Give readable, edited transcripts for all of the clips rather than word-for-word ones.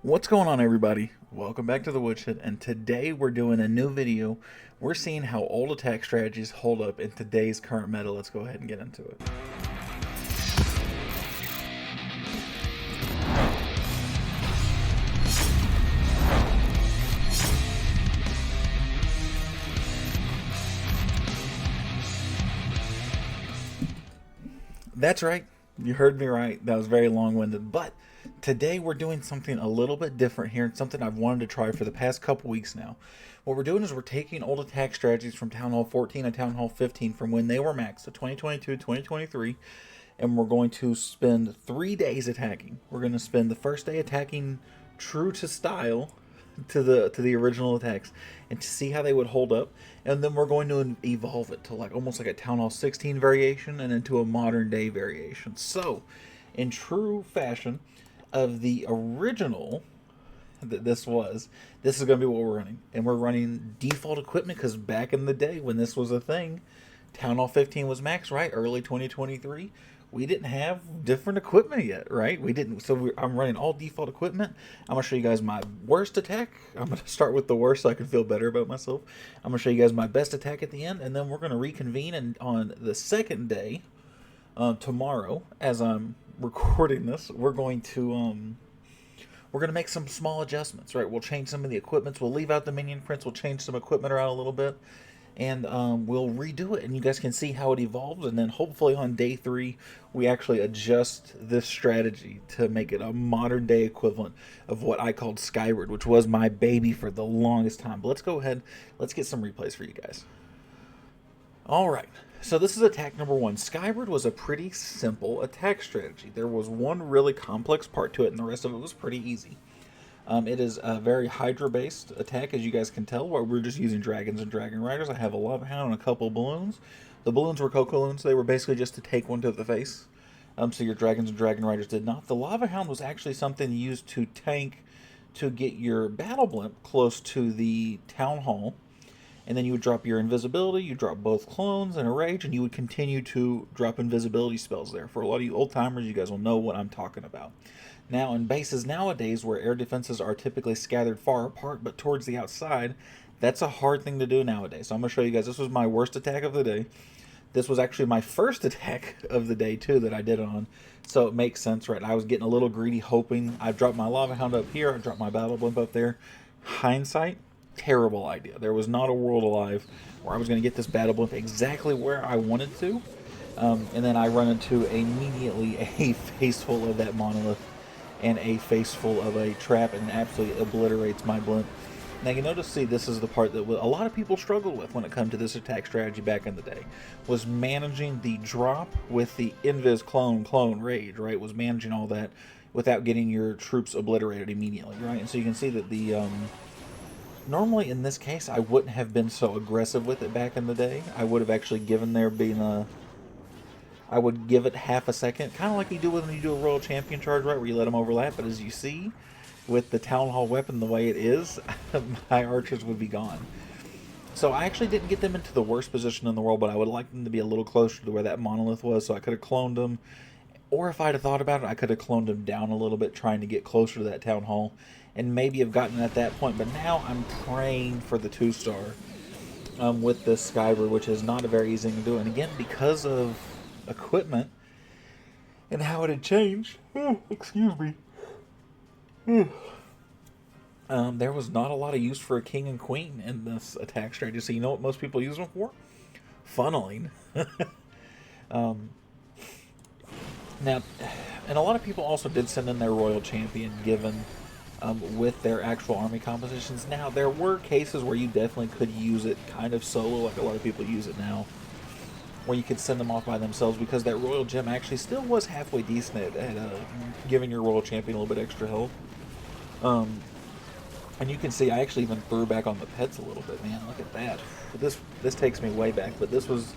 What's going on, everybody? Welcome back to the Woodshed, and today we're doing a new video. We're seeing how old attack strategies hold up in today's current meta. Let's go ahead and get into it. That's right. You heard me right. That was very long-winded, but today we're doing something a little bit different here, and something I've wanted to try for the past couple weeks now. What we're doing is we're taking old attack strategies from Town Hall 14 and Town Hall 15 from when they were maxed, so 2022, 2023, and we're going to spend 3 days attacking. We're going to spend the first day attacking true to style, to the original attacks, and to see how they would hold up, and then we're going to evolve it to like almost like a Town Hall 16 variation and into a modern day variation. So in true fashion of the original that this is going to be what we're running, and we're running default equipment because back in the day when this was a thing, Town Hall 15 was max, right? Early 2023. We didn't have different equipment yet, right? We didn't. So I'm running all default equipment. I'm going to show you guys my worst attack. I'm going to start with the worst so I can feel better about myself. I'm going to show you guys my best attack at the end, and then we're going to reconvene on the second day, tomorrow, as I'm recording this. We're going to make some small adjustments, right? We'll change some of the equipments. We'll leave out the minion prints. We'll change some equipment around a little bit, and we'll redo it, and you guys can see how it evolves. And then hopefully on day 3 we actually adjust this strategy to make it a modern day equivalent of what I called Skyward, which was my baby for the longest time. But let's go ahead, let's get some replays for you guys. All right, so this is attack number 1. Skyward was a pretty simple attack strategy. There was one really complex part to it, and the rest of it was pretty easy. It is a very Hydra-based attack, as you guys can tell, where we're just using dragons and dragon riders. I have a lava hound and a couple balloons. The balloons were Coco-loons. They were basically just to take one to the face. So your dragons and dragon riders did not. The lava hound was actually something used to tank to get your battle blimp close to the town hall. And then you would drop your invisibility, you drop both clones and a rage, and you would continue to drop invisibility spells there. For a lot of you old timers, you guys will know what I'm talking about. Now, in bases nowadays, where air defenses are typically scattered far apart but towards the outside, that's a hard thing to do nowadays. So I'm going to show you guys. This was my worst attack of the day. This was actually my first attack of the day, too, that I did on. So it makes sense, right? I was getting a little greedy, hoping. I dropped my lava hound up here. I dropped my battle blimp up there. Hindsight, terrible idea. There was not a world alive where I was going to get this battle blimp exactly where I wanted to. And then I run into immediately a face full of that monolith and a face full of a trap, and absolutely obliterates my blimp. Now you notice, see, this is the part that a lot of people struggled with when it comes to this attack strategy back in the day, was managing the drop with the invis clone rage, right? Was managing all that without getting your troops obliterated immediately, right? And so you can see that the normally in this case I wouldn't have been so aggressive with it back in the day. I would have actually given there being a I would give it half a second, kind of like you do when you do a Royal Champion charge, right, where you let them overlap. But as you see, with the Town Hall weapon the way it is, my archers would be gone. So I actually didn't get them into the worst position in the world, but I would like them to be a little closer to where that monolith was, so I could have cloned them. Or if I'd have thought about it, I could have cloned them down a little bit, trying to get closer to that Town Hall, and maybe have gotten at that point. But now I'm praying for the 2-star with this Skyward, which is not a very easy thing to do. And again, because of equipment and how it had changed, excuse me, there was not a lot of use for a king and queen in this attack strategy. So you know what most people use them for? Funneling. Now, and a lot of people also did send in their royal champion given with their actual army compositions. Now, there were cases where you definitely could use it kind of solo, like a lot of people use it now, where you could send them off by themselves, because that royal gem actually still was halfway decent at giving your royal champion a little bit extra health. And you can see I actually even threw back on the pets a little bit, man. Look at that. This takes me way back, but this was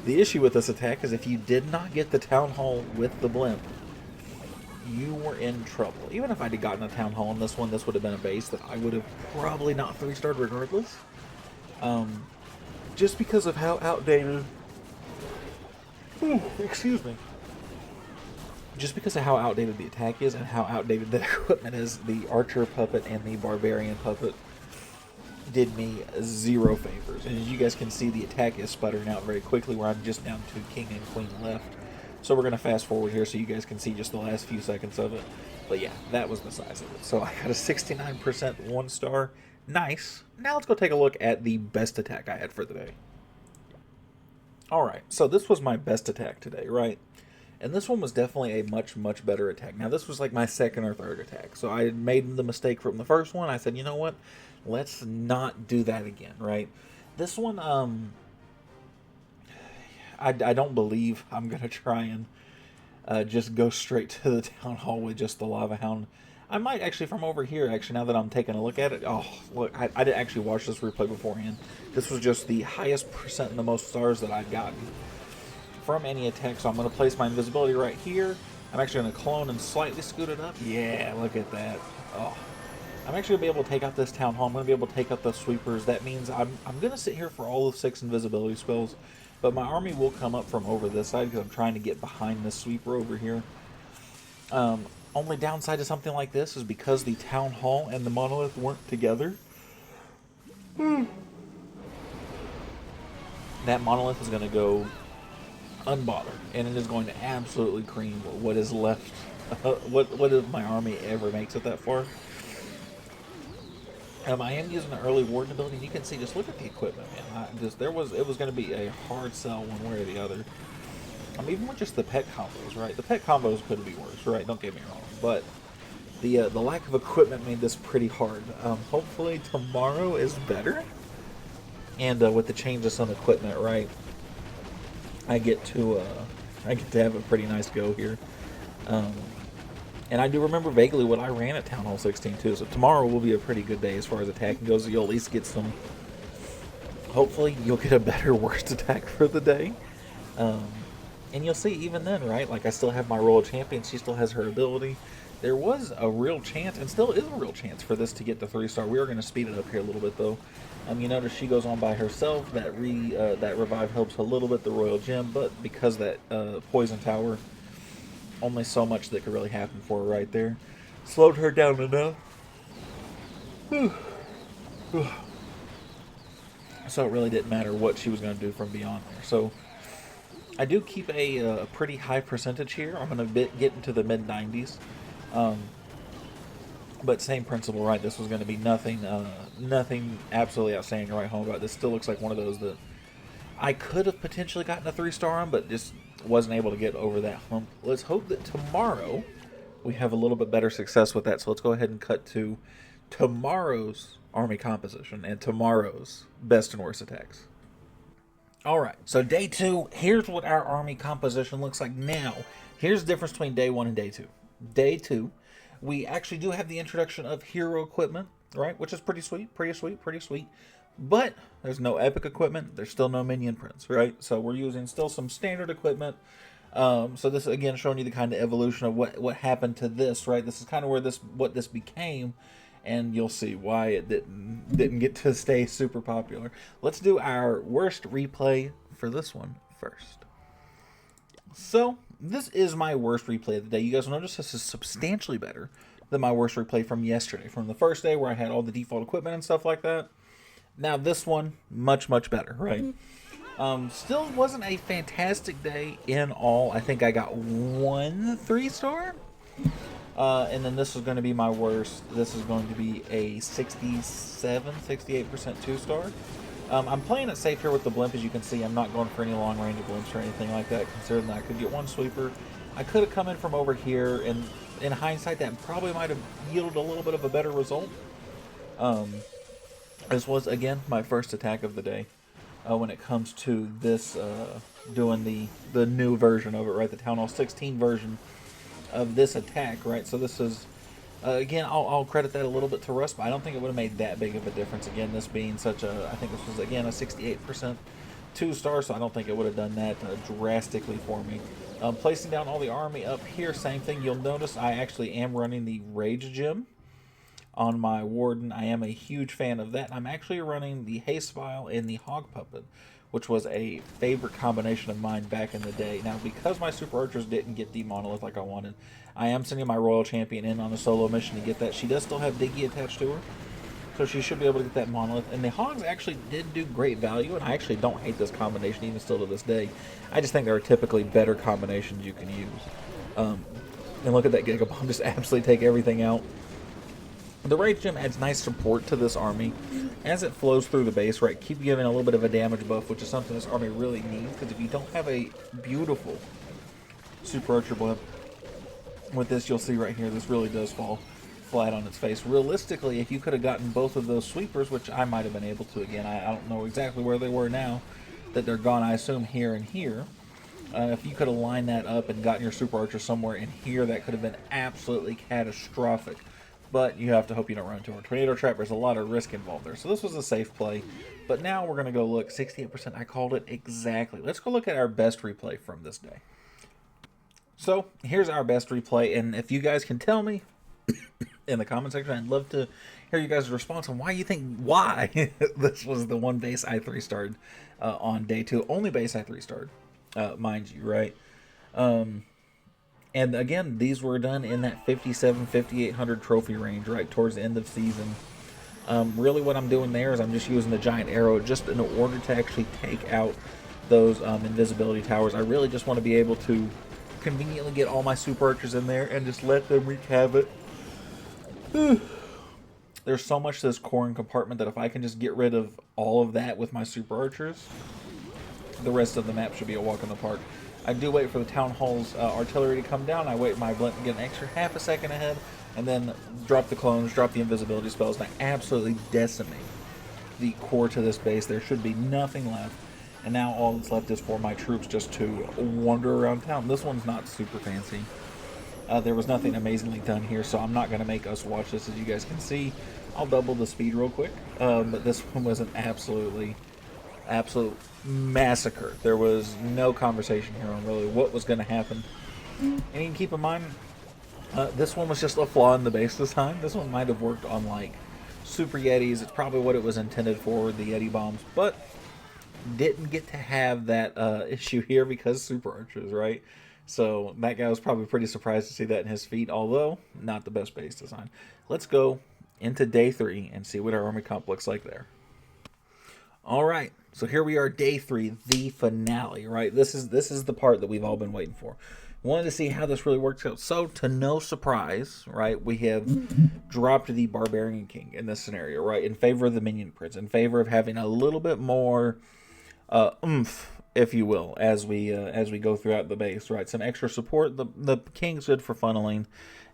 the issue with this attack, is if you did not get the town hall with the blimp, you were in trouble. Even if I'd have gotten a town hall on this one, this would have been a base that I would have probably not 3-starred regardless. Just because of how outdated, excuse me, just because of how outdated the attack is and how outdated the equipment is, the Archer puppet and the Barbarian puppet did me zero favors. And as you guys can see, the attack is sputtering out very quickly where I'm just down to King and Queen left. So we're going to fast forward here so you guys can see just the last few seconds of it. But yeah, that was the size of it. So I got a 69% 1 star. Nice. Now let's go take a look at the best attack I had for the day. Alright, so this was my best attack today, right? And this one was definitely a much, much better attack. Now, this was like my second or third attack. So I had made the mistake from the first one. I said, you know what? Let's not do that again, right? This one, I don't believe I'm going to try and just go straight to the town hall with just the lava hound. I might actually from over here, actually, now that I'm taking a look at it. Oh, look, I didn't actually watch this replay beforehand. This was just the highest percent and the most stars that I've gotten from any attack. So I'm going to place my invisibility right here. I'm actually going to clone and slightly scoot it up. Yeah, look at that. Oh, I'm actually going to be able to take out this town hall. I'm going to be able to take out the sweepers. That means I'm going to sit here for all of 6 invisibility spells. But my army will come up from over this side because I'm trying to get behind this sweeper over here. Only downside to something like this is because the town hall and the monolith weren't together. That monolith is going to go unbothered, and it is going to absolutely cream what is left. What if my army ever makes it that far? I am using the early warden ability. You can see, just look at the equipment, man. It was going to be a hard sell one way or the other. Even with just the pet combos, right? The pet combos could be worse, right? Don't get me wrong, but the lack of equipment made this pretty hard. Hopefully tomorrow is better, and with the changes on equipment, right? I get to have a pretty nice go here. And I do remember vaguely what I ran at Town Hall 16 too. So tomorrow will be a pretty good day as far as attacking goes. You'll at least get some. Hopefully you'll get a better worst attack for the day. And you'll see even then, right? Like I still have my Royal Champion. She still has her ability. There was a real chance, and still is a real chance for this to get the 3-star. We are going to speed it up here a little bit though. You notice she goes on by herself. That revive helps a little bit the Royal Gem, but because that Poison Tower, only so much that could really happen for her right there. Slowed her down enough. So it really didn't matter what she was going to do from beyond there. So I do keep a pretty high percentage here. I'm going to get into the mid-90s. But same principle, right? This was going to be nothing absolutely outstanding to write home about. This still looks like one of those that I could have potentially gotten a 3-star on, but just wasn't able to get over that hump. Let's hope that tomorrow we have a little bit better success with that. So let's go ahead and cut to tomorrow's army composition and tomorrow's best and worst attacks. Alright, so day 2, here's what our army composition looks like now. Here's the difference between day 1 and day 2. Day 2, we actually do have the introduction of hero equipment, right? Which is pretty sweet. But there's no epic equipment. There's still no minion prints, right? So we're using still some standard equipment. So this, again, showing you the kind of evolution of what happened to this, right? This is kind of where what this became. And you'll see why it didn't get to stay super popular. Let's do our worst replay for this one first. So this is my worst replay of the day. You guys will notice this is substantially better than my worst replay from yesterday, from the first day where I had all the default equipment and stuff like that. Now this one, much better, right? Still wasn't a fantastic day in all. I think I got 1 3-star. And then this is going to be my worst. This is going to be a 68% 2-star. I'm playing it safe here with the Blimp, as you can see. I'm not going for any long-range Blimps or anything like that, considering that I could get 1 sweeper. I could have come in from over here, and in hindsight, that probably might have yielded a little bit of a better result. This was, again, my first attack of the day when it comes to this, doing the new version of it, right? The Town Hall 16 version of this attack, right? So this is, again, I'll credit that a little bit to Rust, but I don't think it would have made that big of a difference. Again, this being such a, I think this was, again, a 68% 2-star, so I don't think it would have done that drastically for me. Placing down all the army up here, same thing. You'll notice I actually am running the Rage Gem on my Warden. I am a huge fan of that. I'm actually running the Haste Vial and the Hog Puppet, which was a favorite combination of mine back in the day. Now, because my Super Archers didn't get the Monolith like I wanted, I am sending my Royal Champion in on a solo mission to get that. She does still have Diggy attached to her, so she should be able to get that Monolith. And the Hogs actually did do great value, and I actually don't hate this combination even still to this day. I just think there are typically better combinations you can use. And look at that Giga Bomb just absolutely take everything out. The Rage Gem adds nice support to this army as it flows through the base, right? Keep giving a little bit of a damage buff, which is something this army really needs, because if you don't have a beautiful Super Archer Blimp, with this you'll see right here, this really does fall flat on its face. Realistically, if you could have gotten both of those sweepers, which I might have been able to, again, I don't know exactly where they were now, that they're gone, I assume here and here. If you could have lined that up and gotten your Super Archer somewhere in here, that could have been absolutely catastrophic. But you have to hope you don't run into a tornado trap. There's a lot of risk involved there. So this was a safe play. But now we're going to go look. 68%, I called it exactly. Let's go look at our best replay from this day. So here's our best replay. And if you guys can tell me in the comment section, I'd love to hear you guys' response on why you think this was the one base I 3-starred on day 2. Only base I 3-starred, mind you, right? And again, these were done in that 5,800 trophy range, right, towards the end of season. Really what I'm doing there is I'm just using the giant arrow just in order to actually take out those invisibility towers. I really just want to be able to conveniently get all my Super Archers in there and just let them wreak havoc. There's so much to this coring compartment that if I can just get rid of all of that with my Super Archers, the rest of the map should be a walk in the park. I do wait for the Town Hall's artillery to come down. I wait my Blimp to get an extra half a second ahead, and then drop the clones, drop the invisibility spells, and I absolutely decimate the core to this base. There should be nothing left, and now all that's left is for my troops just to wander around town. This one's not super fancy. There was nothing amazingly done here, so I'm not going to make us watch this. As you guys can see, I'll double the speed real quick, but this one was an absolute massacre. There was no conversation here on really what was going to happen. And you can keep in mind, this one was just a flaw in the base this time. This one might have worked on like Super Yetis. It's probably what it was intended for, the Yeti bombs, but didn't get to have that issue here because Super Archers, right? So that guy was probably pretty surprised to see that in his feet, although not the best base design. Let's go into day 3 and see what our army comp looks like there. All right, so here we are, day 3, the finale, right? This is the part that we've all been waiting for. Wanted to see how this really works out. So, to no surprise, right, we have dropped the Barbarian King in this scenario, right, in favor of the Minion Prince, in favor of having a little bit more oomph, if you will, as we go throughout the base, right? Some extra support. The King's good for funneling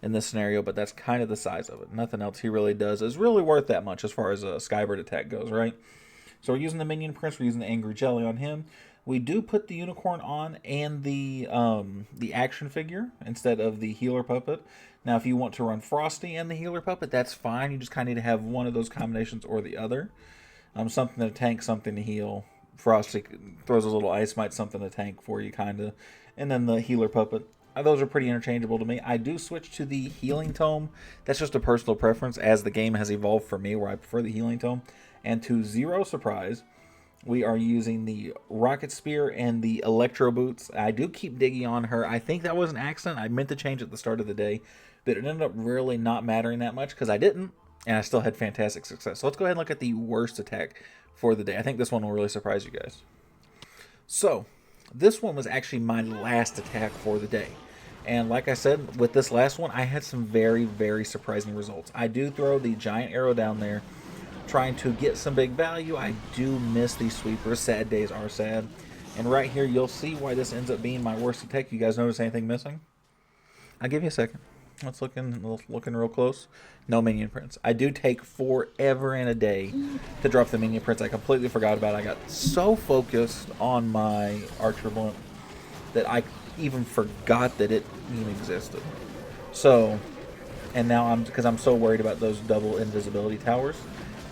in this scenario, but that's kind of the size of it. Nothing else he really does is really worth that much as far as a Skybird attack goes, right? So we're using the Minion Prince, we're using the Angry Jelly on him. We do put the Unicorn on and the action figure instead of the Healer Puppet. Now, if you want to run Frosty and the Healer Puppet, that's fine. You just kind of need to have one of those combinations or the other. Something to tank, something to heal. Frosty throws a little Ice Mite, something to tank for you, kind of. And then the Healer Puppet. Those are pretty interchangeable to me. I do switch to the Healing Tome. That's just a personal preference as the game has evolved for me, where I prefer the Healing Tome. And to zero surprise, we are using the Rocket Spear and the Electro Boots. I do keep Diggy on her. I think that was an accident. I meant to change at the start of the day, but it ended up really not mattering that much because I didn't, and I still had fantastic success. So let's go ahead and look at the worst attack for the day. I think this one will really surprise you guys. So this one was actually my last attack for the day. And like I said, with this last one, I had some very, very surprising results. I do throw the giant arrow down there, trying to get some big value. I do miss these sweepers. Sad days are sad. And right here, you'll see why this ends up being my worst attack. You guys notice anything missing? I'll give you a second. Let's looking real close. No Minion Prince. I do take forever and a day to drop the Minion Prince. I completely forgot about it. I got so focused on my Archer Blimp that I even forgot that it even existed. So, and now because I'm so worried about those double invisibility towers.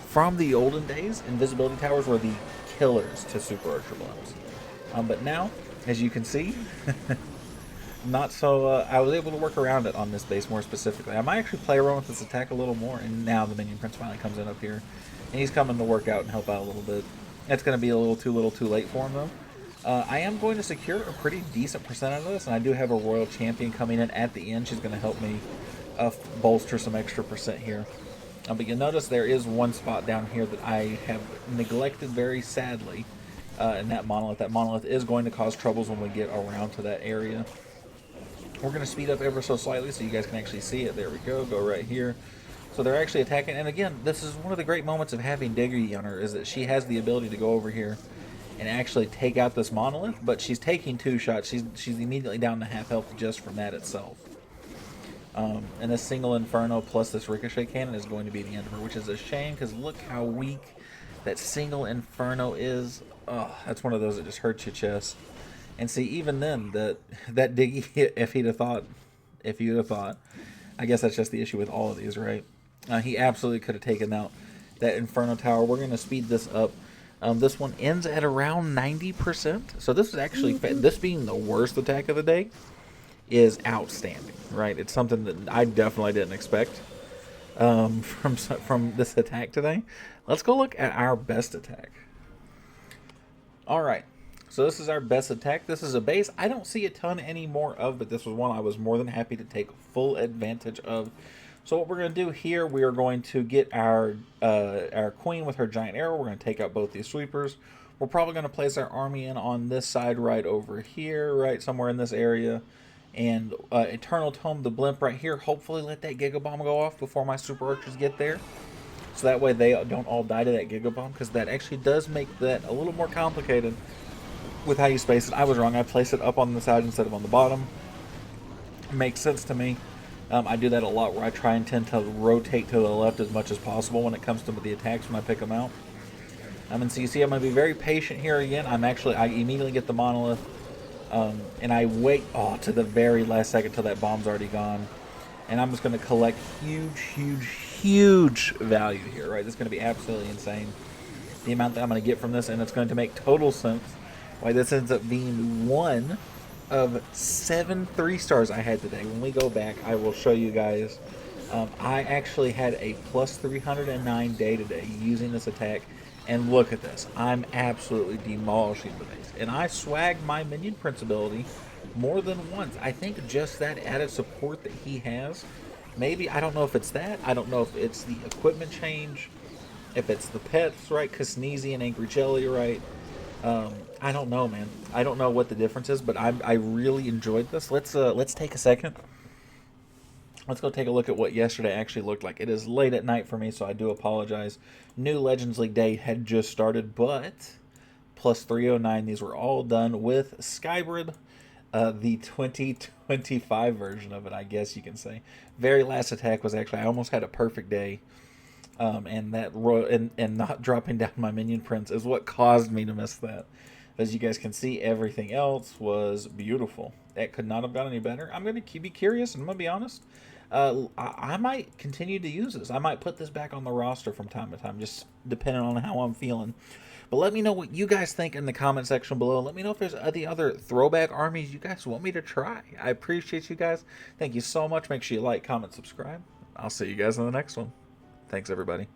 From the olden days, invisibility towers were the killers to Super Archer Blimps. But now, as you can see, not so. I was able to work around it on this base more specifically. I might actually play around with this attack a little more, and now the Minion Prince finally comes in up here, and he's coming to work out and help out a little bit. It's going to be a little too late for him, though. I am going to secure a pretty decent percent out of this, and I do have a Royal Champion coming in at the end. She's going to help me bolster some extra percent here. But you'll notice there is one spot down here that I have neglected very sadly in that monolith. That monolith is going to cause troubles when we get around to that area. We're going to speed up ever so slightly so you guys can actually see it. There we go. Go right here. So they're actually attacking. And again, this is one of the great moments of having Diggy on her, is that she has the ability to go over here and actually take out this monolith. But she's taking 2 shots. She's immediately down to half health just from that itself. And this single Inferno plus this Ricochet Cannon is going to be the end of her, which is a shame because look how weak that single Inferno is. Oh, that's one of those that just hurts your chest. And see, even then, that Diggy hit, if you'd have thought, I guess that's just the issue with all of these, right? He absolutely could have taken out that Inferno Tower. We're going to speed this up. This one ends at around 90%. So this is actually, this being the worst attack of the day, is outstanding, right? It's something that I definitely didn't expect from this attack today. Let's go look at our best attack. All right. So this is our best attack. This is a base I don't see a ton anymore of, but this was one I was more than happy to take full advantage of. So what we're going to do here, we are going to get our queen with her giant arrow. We're going to take out both these sweepers. We're probably going to place our army in on this side right over here, right somewhere in this area. And Eternal Tome the Blimp right here. Hopefully let that Giga Bomb go off before my Super Archers get there. So that way they don't all die to that Giga Bomb, because that actually does make that a little more complicated with how you space it. I was wrong. I placed it up on the side instead of on the bottom. It makes sense to me. I do that a lot where I try and tend to rotate to the left as much as possible when it comes to the attacks when I pick them out. And so you see I'm going to be very patient here again. I immediately get the monolith. And I wait to the very last second till that bomb's already gone. And I'm just going to collect huge value here, right? This is going to be absolutely insane, the amount that I'm going to get from this, and it's going to make total sense why this ends up being one of 7 3-stars I had today. When we go back, I will show you guys. I actually had a plus 309 day today using this attack. And look at this. I'm absolutely demolishing the base. And I swagged my Minion Prince ability more than once. I think just that added support that he has. Maybe, I don't know if it's that. I don't know if it's the equipment change. If it's the pets, right? Sneezy and Angry Jelly, right? I don't know, man. I don't know what the difference is, but I really enjoyed this. Let's take a second. Let's go take a look at what yesterday actually looked like. It is late at night for me, so I do apologize. New Legends League day had just started, but plus 309, these were all done with Skybrid, the 2025 version of it, I guess you can say. Very last attack was actually, I almost had a perfect day, and that and not dropping down my Minion Prince is what caused me to miss that. As you guys can see, everything else was beautiful. That could not have gone any better. I'm going to be curious, and I'm going to be honest. I might continue to use this. I might put this back on the roster from time to time, just depending on how I'm feeling. But let me know what you guys think in the comment section below. Let me know if there's any other throwback armies you guys want me to try. I appreciate you guys. Thank you so much. Make sure you like, comment, subscribe. I'll see you guys in the next one. Thanks, everybody.